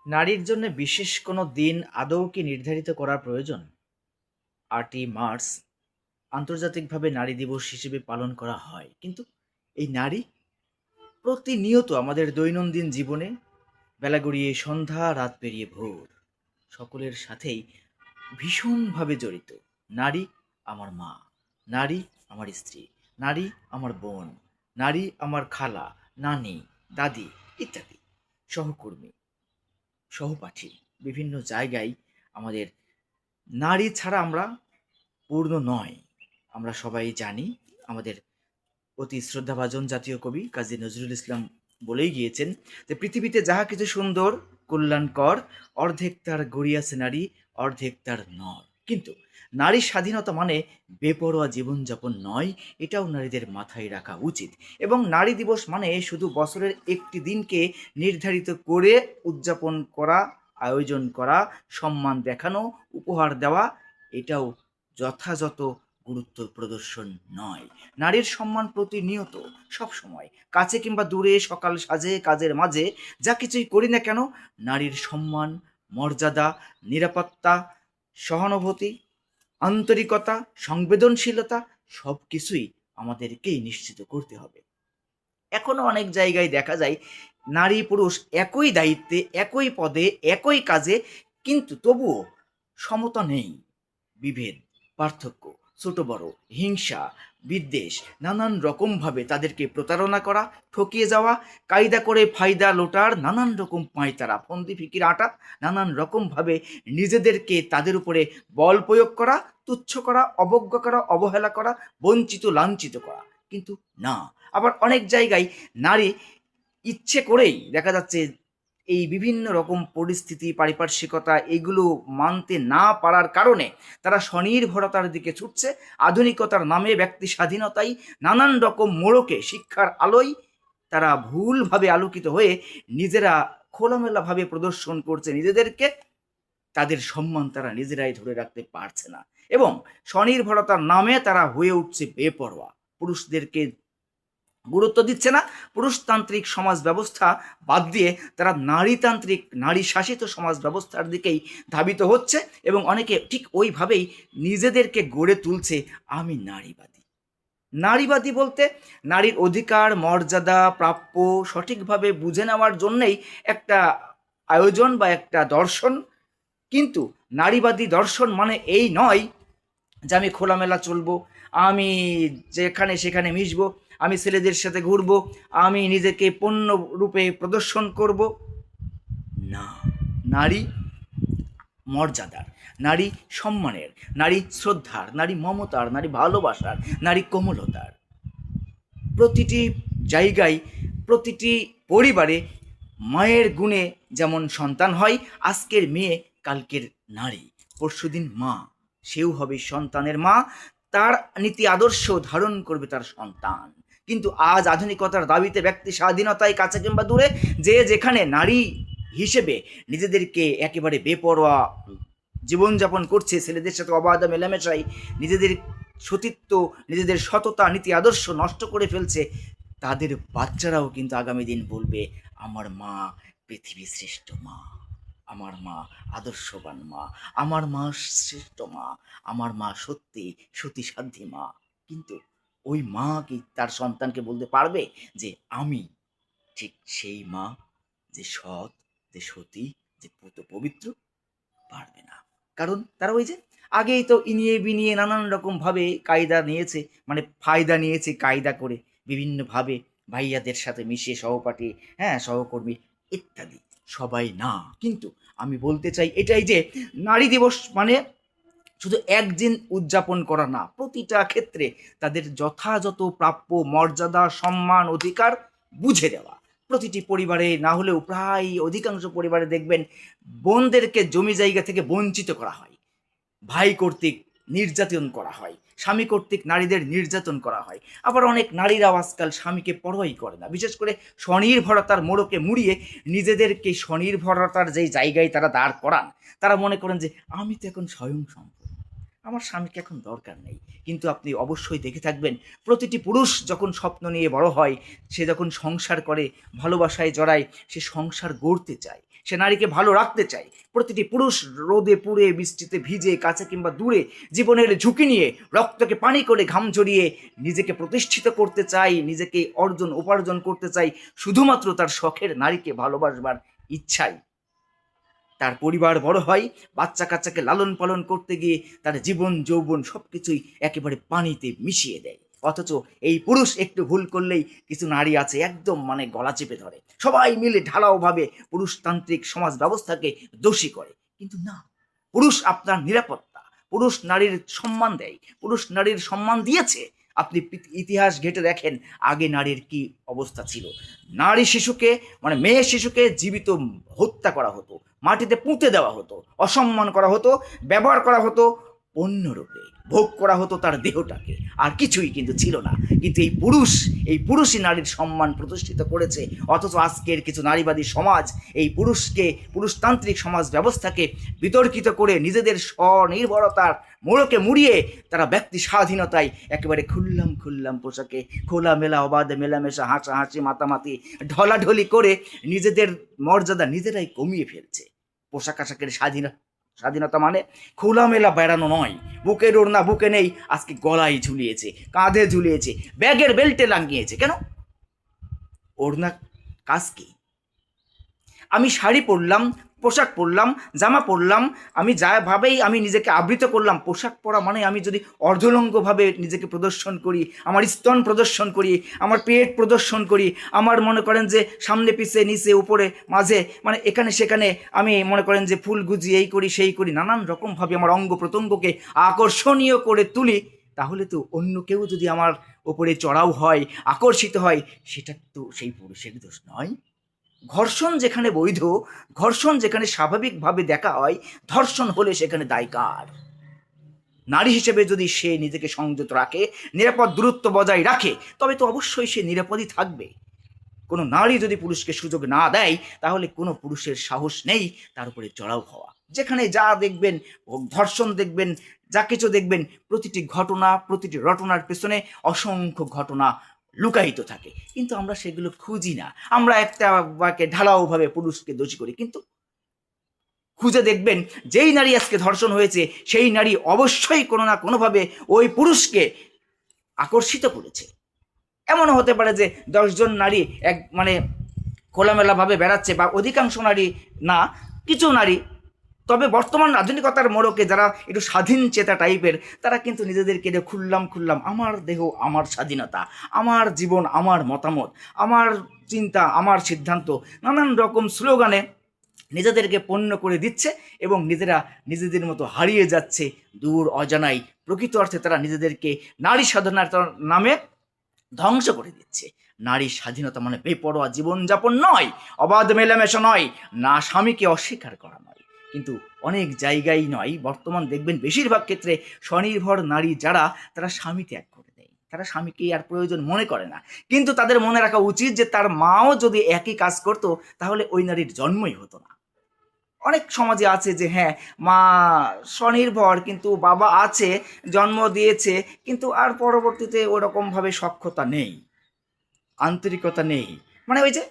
নারীর জন্য বিশেষ কোনো দিন আদৌ কি নির্ধারিত করার প্রয়োজন? ৮ই মার্চ আন্তর্জাতিকভাবে নারী দিবস হিসেবে পালন করা হয়। কিন্তু এই নারী প্রতিনিয়ত আমাদের দৈনন্দিন জীবনে বেলা গড়িয়ে সন্ধ্যা, রাত পেরিয়ে ভোর, সকলের সাথেই ভীষণভাবে জড়িত। নারী আমার মা, নারী আমার স্ত্রী, নারী আমার বোন, নারী আমার খালা, নানি, দাদি ইত্যাদি, সহকর্মী, সহপাঠী। বিভিন্ন জায়গায় আমাদের নারী ছাড়া আমরা পূর্ণ নয়। আমরা সবাই জানি, আমাদের অতি শ্রদ্ধাভাজন জাতীয় কবি কাজী নজরুল ইসলাম বলেই গিয়েছেন যে পৃথিবীতে যাহা কিছু সুন্দর কল্যাণকর, অর্ধেক তার গড়িয়াছে নারী, অর্ধেক তার নর। কিন্তু নারীর স্বাধীনতা মানে বেপরোয়া জীবনযাপন নয়, এটাও নারীদের মাথায় রাখা উচিত। এবং নারী দিবস মানে শুধু বছরের একটি দিনকে নির্ধারিত করে উদযাপন করা, আয়োজন করা, সম্মান দেখানো, উপহার দেওয়া, এটাও যথাযথ গুরুত্ব প্রদর্শন নয়। নারীর সম্মান প্রতিনিয়ত, সব সময়, কাছে কিংবা দূরে, সকাল সাজে কাজের মাঝে, যা কিছুই করি না কেন, নারীর সম্মান, মর্যাদা, নিরাপত্তা, সহানুভূতি, আন্তরিকতা, সংবেদনশীলতা সব কিছুই আমাদেরকেই নিশ্চিত করতে হবে। এখনো অনেক জায়গায় দেখা যায় নারী পুরুষ একই দায়িত্বে, একই পদে, একই কাজে, কিন্তু তবুও সমতা নেই। বিভেদ, পার্থক্য, ছোট বড়, হিংসা, বিদ্বেষ, নানান রকমভাবে তাদেরকে প্রতারণা করা, ঠকিয়ে যাওয়া, কায়দা করে ফায়দা লোটার নানান রকম পাঁয়তারা, ফন্দি ফিকির আটা, নানান রকমভাবে নিজেদেরকে তাদের উপরে বল প্রয়োগ করা, তুচ্ছ করা, অবজ্ঞা করা, অবহেলা করা, বঞ্চিত লাঞ্ছিত করা। কিন্তু না, আবার অনেক জায়গায় নারী ইচ্ছে করেই দেখা যাচ্ছে এই বিভিন্ন রকম পরিস্থিতি, পারিপার্শ্বিকতা এগুলো মানতে না পারার কারণে তারা স্বনির্ভরতার দিকে ছুটছে। আধুনিকতার নামে ব্যক্তি স্বাধীনতায় নানান রকম মোড়কে শিক্ষার আলোয় তারা ভুলভাবে আলোকিত হয়ে নিজেরা খোলামেলাভাবে প্রদর্শন করছে নিজেদেরকে। তাদের সম্মান তারা নিজেরাই ধরে রাখতে পারছে না এবং স্বনির্ভরতার নামে তারা হয়ে উঠছে বেপরোয়া। পুরুষদেরকে গুরুত্ব দিচ্ছে না। পুরুষতান্ত্রিক সমাজ ব্যবস্থা বাদ দিয়ে তারা নারীতান্ত্রিক, নারী শাসিত সমাজ ব্যবস্থার দিকেই ধাবিত হচ্ছে এবং অনেকে ঠিক ওইভাবেই নিজেদেরকে গড়ে তুলছে। আমি নারীবাদী। নারীবাদী বলতে নারীর অধিকার, মর্যাদা, প্রাপ্য সঠিকভাবে বুঝে নেওয়ার জন্যেই একটা আয়োজন বা একটা দর্শন। কিন্তু নারীবাদী দর্শন মানে এই নয় যে আমি খোলামেলা চলবো, আমি যেখানে সেখানে মিশবো, আমি ছেলেদের সাথে ঘুরবো, আমি নিজেকে পণ্য রূপে প্রদর্শন করব। না, নারী মর্যাদার, নারী সম্মানের, নারী শ্রদ্ধার, নারী মমতার, নারী ভালোবাসার, নারী কোমলতার। প্রতিটি জায়গায়, প্রতিটি পরিবারে মায়ের গুণে যেমন সন্তান হয়, আজকের মেয়ে কালকের নারী, পরশুদিন মা, সেও হবে সন্তানের মা। তার নীতি আদর্শ ধারণ করবে তার সন্তান। কিন্তু আজ আধুনিকতার দাবিতে ব্যক্তি স্বাধীনতায় কাছে কিংবা দূরে যে যেখানে নারী হিসেবে নিজেদেরকে একেবারে বেপরোয়া জীবনযাপন করছে, ছেলেদের সাথে অবাধ মেলামেশাই নিজেদের সতীত্ব, নিজেদের সততা, নীতি আদর্শ নষ্ট করে ফেলছে, তাদের বাচ্চারাও কিন্তু আগামী দিন বলবে আমার মা পৃথিবীর শ্রেষ্ঠ মা, আমার মা আদর্শবান মা, আমার মা শ্রেষ্ঠ মা, আমার মা সত্যি সতীসাধ্যী মা। কিন্তু ওই মা কি তার সন্তানকে বলতে পারবে যে আমি ঠিক সেই মা, যে সৎ, যে সতী, যে পবিত্র? পারবে না। কারণ তারা ওই যে আগেই তো ইনিয়ে বিনিয়ে নানান রকমভাবে কায়দা নিয়েছে, মানে ফায়দা নিয়েছে কায়দা করে বিভিন্নভাবে ভাইয়াদের সাথে মিশিয়ে, সহপাঠী, হ্যাঁ, সহকর্মী ইত্যাদি। সবাই না, কিন্তু আমি বলতে চাই এটাই যে নারী দিবস মানে শুধু একদিন উদযাপন করা না, প্রতিটা ক্ষেত্রে তাদের যথাযথ প্রাপ্য মর্যাদা, সম্মান, অধিকার বুঝে দেওয়া। প্রতিটি পরিবারে না হলেও প্রায় অধিকাংশ পরিবারে দেখবেন বোনদেরকে জমি জায়গা থেকে বঞ্চিত করা হয়, ভাই কর্তৃক নির্যাতন করা হয়, স্বামী কর্তৃক নারীদের নির্যাতন করা হয়। আবার অনেক নারীরাও আজকাল স্বামীকে পরোয়াই করে না, বিশেষ করে স্বনির্ভরতার মোড়কে মুড়িয়ে নিজেদেরকে স্বনির্ভরতার যেই জায়গায় তারা দাঁড় করান, তারা মনে করেন যে আমি তো এখন স্বয়ংসম্পূর্ণ, আমার স্বামীকে এখন দরকার নেই। কিন্তু আপনি অবশ্যই দেখে থাকবেন প্রতিটি পুরুষ যখন স্বপ্ন নিয়ে বড় হয়, সে যখন সংসার করে, ভালোবাসায় জড়ায়, সে সংসার গড়তে চায়, সে নারীকে ভালো রাখতে চায়। প্রতিটি পুরুষ রোদে পুড়ে বৃষ্টিতে ভিজে কাছে কিংবা দূরে জীবনের ঝুঁকি নিয়ে রক্তকে পানি করে ঘাম ঝরিয়ে নিজেকে প্রতিষ্ঠিত করতে চায়, নিজেকে উপার্জন করতে চায় শুধুমাত্র তার শখের নারীকে ভালোবাসবার ইচ্ছায়। তার পরিবার বড় হয়, বাচ্চা কাচ্চাকে লালন পালন করতে গিয়ে তার জীবন যৌবন সবকিছুই একেবারে পানিতে মিশিয়ে দেয়। অথচ এই পুরুষ একটু ভুল করলেই কিছু নারী আছে একদম গলা চেপে ধরে, সবাই মিলে ঢালাওভাবে পুরুষতান্ত্রিক সমাজ ব্যবস্থাকে দোষী করে। কিন্তু না, পুরুষ আপনার নিরাপত্তা, পুরুষ নারীর সম্মান দেয়, পুরুষ নারীর সম্মান দিয়েছে। আপনি ইতিহাস ঘেটে দেখেন আগে নারীর কি অবস্থা ছিল। নারী শিশুকে মেয়ে শিশুকে জীবিত হত্যা করা হতো, মাটিতে পুঁতে দেওয়া হতো, অসম্মান করা হতো, ব্যবহার করা হতো পণ্যরূপে, ভোগ করা হতো তার দেহটাকে, আর কিছুই কিন্তু ছিল না। কিন্তু এই পুরুষই নারীর সম্মান প্রতিষ্ঠিত করেছে। অথচ আজকের কিছু নারীবাদী সমাজ এই পুরুষতান্ত্রিক সমাজ ব্যবস্থাকে বিতর্কিত করে নিজেদের স্বনির্ভরতার মোড়কে মুড়িয়ে তারা ব্যক্তি স্বাধীনতায় একেবারে খুল্লাম পোশাকে খোলামেলা অবাধে মেলামেশা হাসাহাসি মাতামাতি ঢলাঢলি করে নিজেদের মর্যাদা নিজেরাই কমিয়ে ফেলছে। পোশাক আশাকের স্বাধীনতা খোলামেলা বেড়ানো নয়। বুকের ওড়না বুকে নেই, আজকে গলায় ঝুলিয়েছে, কাঁধে ঝুলিয়েছে, ব্যাগের বেল্টে লাগিয়েছে। কেন? ওড়না কাজ কি? আমি শাড়ি পরলাম, পোশাক পরলাম, জামা পরলাম, আমি যাভাবেই আমি নিজেকে আবৃত করলাম। পোশাক পরা আমি যদি অর্ধলঙ্গভাবে নিজেকে প্রদর্শন করি, আমার স্তন প্রদর্শন করি, আমার পেট প্রদর্শন করি, আমার মনে করেন যে সামনে পিছে নিচে উপরে মাঝে এখানে সেখানে আমি মনে করেন যে ফুল গুজি এই করি সেই করি, নানান রকমভাবে আমার অঙ্গ প্রত্যঙ্গকে আকর্ষণীয় করে তুলি, তাহলে তো অন্য কেউ যদি আমার ওপরে চড়াও হয়, আকর্ষিত হয়, সেটা তো সেই পুরুষের দোষ নয়। ঘর্ষণ যেখানে বৈধ, ঘর্ষণ যেখানে স্বাভাবিকভাবে দেখা হয়, ধর্ষণ হলে সেখানে দায় কার? নারী হিসেবে যদি সে নিজেকে সংযত রাখে, নিরাপদ দূরত্ব বজায় রাখে, তবে তো অবশ্যই সে নিরাপদই থাকবে। কোনো নারী যদি পুরুষকে সুযোগ না দেয়, তাহলে কোনো পুরুষের সাহস নেই তার উপরে চড়াও হওয়া। যেখানে যা দেখবেন, ধর্ষণ দেখবেন, যা কিছু দেখবেন, প্রতিটি ঘটনা, প্রতিটি রটনার পেছনে অসংখ্য ঘটনা লুকায়িত থাকে, কিন্তু আমরা সেগুলো খুঁজি না। আমরা একটা ঢালাওভাবে পুরুষকে দোষী করি, কিন্তু খুঁজে দেখবেন যেই নারী আজকে ধর্ষণ হয়েছে সেই নারী অবশ্যই কোনো না কোনোভাবে ওই পুরুষকে আকর্ষিত করেছে। এমনও হতে পারে যে 10 জন নারী খোলামেলাভাবে বেড়াচ্ছে, বা অধিকাংশ নারী না, কিছু নারী, তবে বর্তমান আধুনিকতার মোড়কে যারা একটু স্বাধীন চেতা টাইপের, তারা কিন্তু নিজেদেরকে খুললাম আমার দেহ আমার স্বাধীনতা, আমার জীবন আমার মতামত, আমার চিন্তা আমার সিদ্ধান্ত, নানান রকম স্লোগানে নিজেদেরকে পণ্য করে দিচ্ছে এবং নিজেরা নিজেদের মতো হারিয়ে যাচ্ছে দূর অজানায়। প্রকৃত অর্থে তারা নিজেদেরকে নারী স্বাধীনতার নামে ধ্বংস করে দিচ্ছে। নারী স্বাধীনতা বেপরোয়া জীবনযাপন নয়, অবাধ মেলামেশা নয়, না স্বামীকে অস্বীকার করা নয়। কিন্তু অনেক জায়গায় নয়, বর্তমান দেখবেন বেশিরভাগ ক্ষেত্রে স্বনির্ভর নারী যারা, তারা স্বামী ত্যাগ করে দেয়, তারা স্বামীকে আর প্রয়োজন মনে করে না। কিন্তু তাদের মনে রাখা উচিত যে তার মাও যদি একই কাজ করতো, তাহলে ওই নারীর জন্মই হতো না। অনেক সমাজে আছে যে হ্যাঁ, মা স্বনির্ভর, কিন্তু বাবা আছে, জন্ম দিয়েছে, কিন্তু আর পরবর্তীতে ওরকমভাবে সক্ষমতা নেই, আন্তরিকতা নেই। ওই যে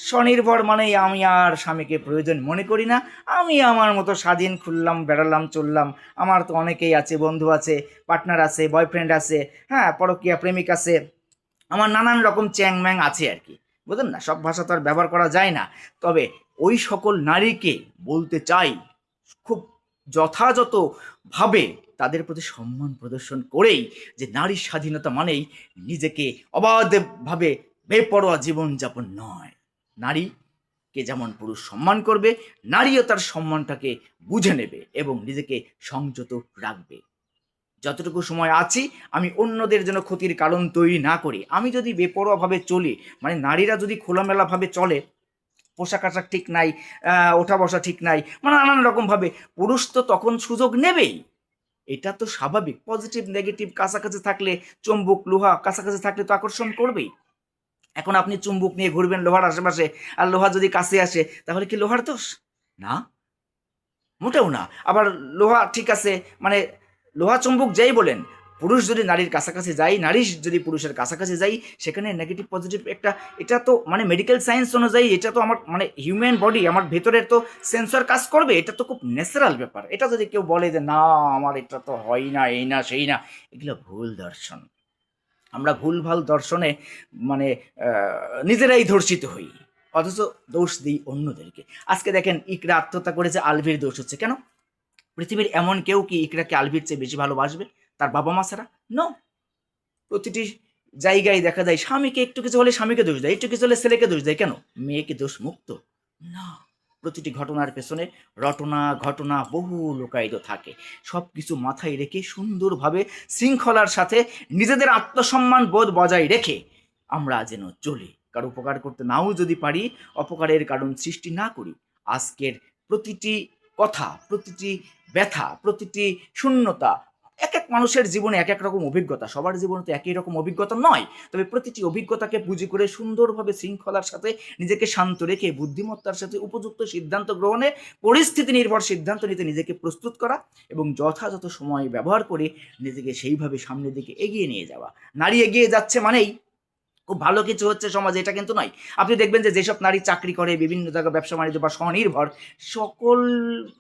স্বনির্ভর আমি আর স্বামীকে প্রয়োজন মনে করি না, আমি আমার মতো স্বাধীন খুললাম বেড়ালাম চললাম, আমার তো অনেকেই আছে, বন্ধু আছে, পার্টনার আছে, বয়ফ্রেন্ড আছে, হ্যাঁ পরকীয়া প্রেমিক আছে, আমার নানান রকম চ্যাংম্যাং আছে আর কি। বুঝলেন না, সব ভাষা তো আর ব্যবহার করা যায় না। তবে ওই সকল নারীকে বলতে চাই, খুব যথাযথভাবে তাদের প্রতি সম্মান প্রদর্শন করেই, যে নারীর স্বাধীনতা নিজেকে অবাধভাবে বেপরোয়া জীবনযাপন নয়। নারীকে যেমন পুরুষ সম্মান করবে, নারীও তার সম্মানটাকে বুঝে নেবে এবং নিজেকে সংযত রাখবে। যতটুকু সময় আছি আমি অন্যদের জন্য ক্ষতির কারণ তৈরি না করি। আমি যদি বেপরোয়াভাবে চলি, নারীরা যদি খোলামেলাভাবে চলে, পোশাক আশাক ঠিক নাই, ওঠা বসা ঠিক নাই, নানান রকমভাবে, পুরুষ তো তখন সুযোগ নেবেই। এটা তো স্বাভাবিক। পজিটিভ নেগেটিভ কাছাকাছি থাকলে, চুম্বক লোহা কাছাকাছি থাকলে তো আকর্ষণ করবেই। এখন আপনি চুম্বক নিয়ে ঘুরবেন লোহার আশেপাশে, আর লোহা যদি কাছে আসে, তাহলে কি লোহার দোষ? না, মোটেও না। আবার লোহা ঠিক আছে, লোহা চুম্বক যেই বলেন, পুরুষ যদি নারীর কাছাকাছি যায়, নারী যদি পুরুষের কাছাকাছি যায়, সেখানে নেগেটিভ পজিটিভ একটা, এটা তো মানে মেডিকেল সায়েন্স অনুযায়ী এটা তো আমার মানে হিউম্যান বডি, আমার ভেতরের তো সেন্সর কাজ করবে, এটা তো খুব ন্যাচারাল ব্যাপার। এটা যদি কেউ বলে যে না আমার এটা তো হয় না, এই না সেই না, এগুলো ভুল দর্শন। আমরা ভুলভাল দর্শনে মানে নিজেরাই ধর্ষিত হই, অথচ দোষ দিই অন্যদেরকে। আজকে দেখেন ইকরা আত্মহত্যা করেছে, আলভির দোষ হচ্ছে কেন? পৃথিবীর এমন কেউ কি ইকরাকে আলভির চেয়ে বেশি ভালোবাসবে তার বাবা মা ছাড়া? নো। প্রতিটি জায়গায় দেখা যায় স্বামীকে একটু কিছু হলে স্বামীকে দোষ দেয়, একটু কিছু হলে ছেলেকে দোষ দেয়। কেন? মেয়ে কি দোষ মুক্ত? না। প্রতিটি ঘটনার পেছনে রটনা ঘটনা বহু লুকায়িত থাকে। সব কিছু মাথায় রেখে সুন্দরভাবে শৃঙ্খলার সাথে নিজেদের আত্মসম্মান বোধ বজায় রেখে আমরা যেন চলি, কারো উপকার করতে নাও যদি পারি, অপকারের কারণ সৃষ্টি না করি। আজকের প্রতিটি কথা, প্রতিটি ব্যথা, প্রতিটি শূন্যতা, এক এক মানুষের জীবনে এক এক রকম অভিজ্ঞতা, সবার জীবনে তো একই রকম অভিজ্ঞতা নয়। তবে প্রতিটি অভিজ্ঞতাকে পুঁজি করে সুন্দরভাবে শৃঙ্খলার সাথে নিজেকে শান্ত রেখে বুদ্ধিমত্তার সাথে উপযুক্ত সিদ্ধান্ত গ্রহণে, পরিস্থিতি নির্ভর সিদ্ধান্ত নিতে নিজেকে প্রস্তুত করা এবং যথাযথ সময় ব্যবহার করে নিজেকে সেইভাবে সামনের দিকে এগিয়ে নিয়ে যাওয়া। নারী এগিয়ে যাচ্ছে মানেই খুব ভালো কিছু হচ্ছে সমাজে, এটা কিন্তু নয়। আপনি দেখবেন যে যেসব নারী চাকরি করে, বিভিন্ন জায়গায় ব্যবসা বাণিজ্য বা স্বনির্ভর, সকল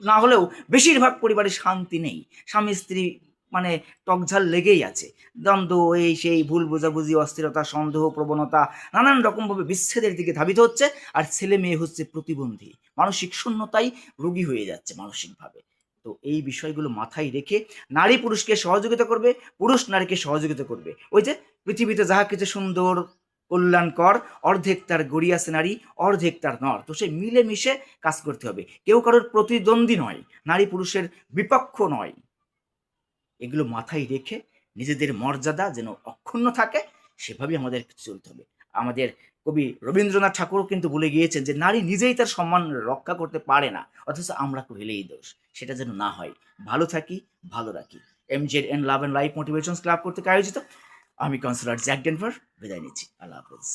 না হলেও বেশিরভাগ পরিবারে শান্তি নেই। স্বামী স্ত্রী মানে টকঝাল লেগেই আছে, দ্বন্দ্ব, এই সেই, ভুল বোঝাবুঝি, অস্থিরতা, সন্দেহ প্রবণতা, নানান রকমভাবে বিচ্ছেদের দিকে ধাবিত হচ্ছে। আর ছেলে মেয়ে হচ্ছে প্রতিবন্ধী, মানসিক শূন্যতায় রোগী হয়ে যাচ্ছে মানসিকভাবে। তো এই বিষয়গুলো মাথায় রেখে নারী পুরুষকে সহযোগিতা করবে, পুরুষ নারীকে সহযোগিতা করবে। ওই যে পৃথিবীতে যাহা কিছু সুন্দর কল্যাণকর, অর্ধেক তার গড়িয়াছে নারী, অর্ধেক তার নর। তো সে মিলেমিশে কাজ করতে হবে, কেউ কারোর প্রতিদ্বন্দ্বী নয়, নারী পুরুষের বিপক্ষ নয়। এগুলো মাথায় রেখে নিজেদের মর্যাদা যেন অক্ষুণ্ণ থাকে, সেভাবেই আমাদের চলতে হবে। আমাদের কবি রবীন্দ্রনাথ ঠাকুরও কিন্তু বলে গিয়েছেন যে নারী নিজেই তার সম্মান রক্ষা করতে পারে না, অথচ আমরা কহিলেই দোষ। সেটা যেন না হয়। ভালো থাকি, ভালো রাখি। MZN love and life motivation club কর্তৃক আয়োজিত, আমি কাউন্সিলর জ্যাক ডেনভার বিদায় নিচ্ছি। আল্লাহ হাফেজ।